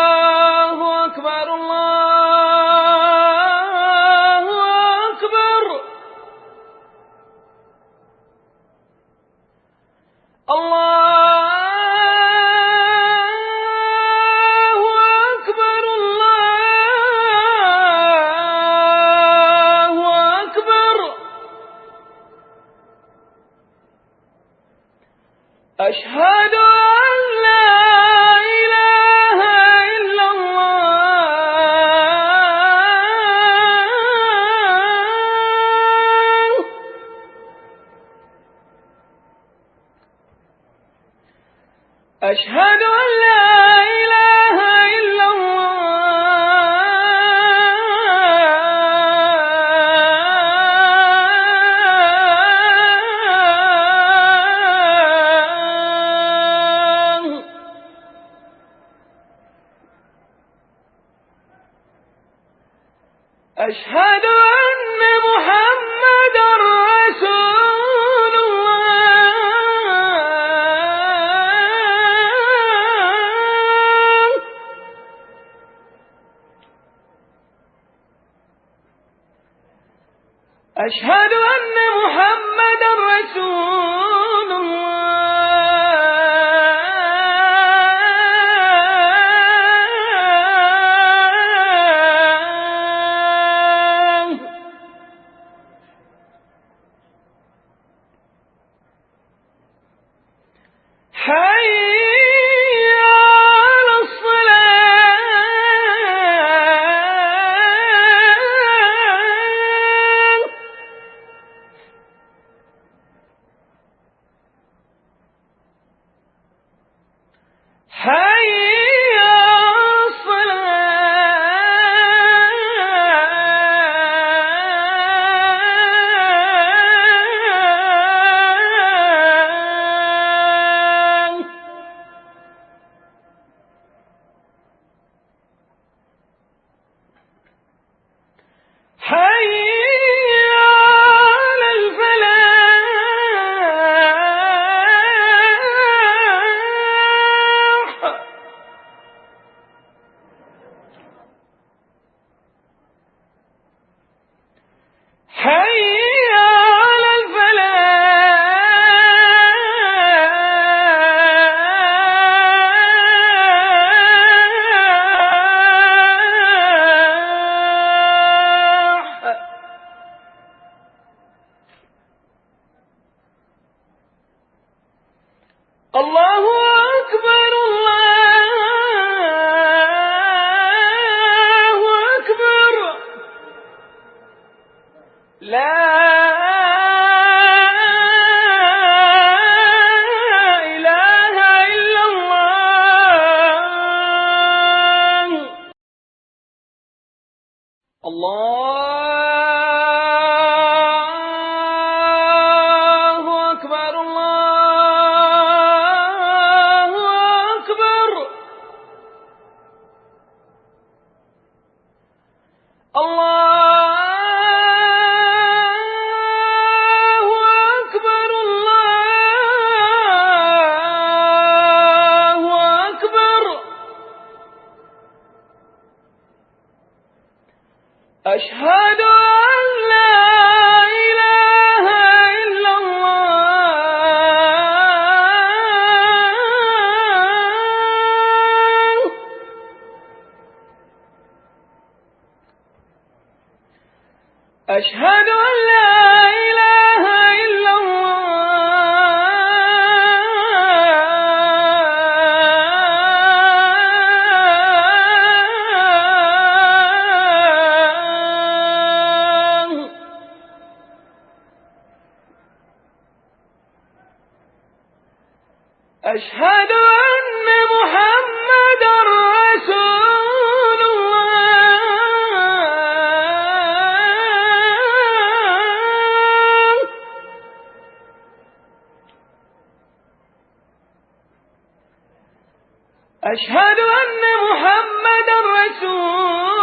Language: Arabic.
الله أكبر الله أكبر الله أكبر الله أكبر أشهد أن لا إله إلا الله أشهد أن لا إله إلا الله أشهد أن محمدًا رسول الله أشهد أن محمدًا رسول الله حي على الصلاة حي على الصلاة حي على الفلاح حي على الفلاح الله أكبر الله أكبر لا إله إلا الله الله أكبر الله أكبر الله أكبر الله أكبر أشهد أن لا إله إلا الله أشهد أن لا إله إلا الله أشهد أن محمدًا رسول الله أشهد أن محمدًا رسول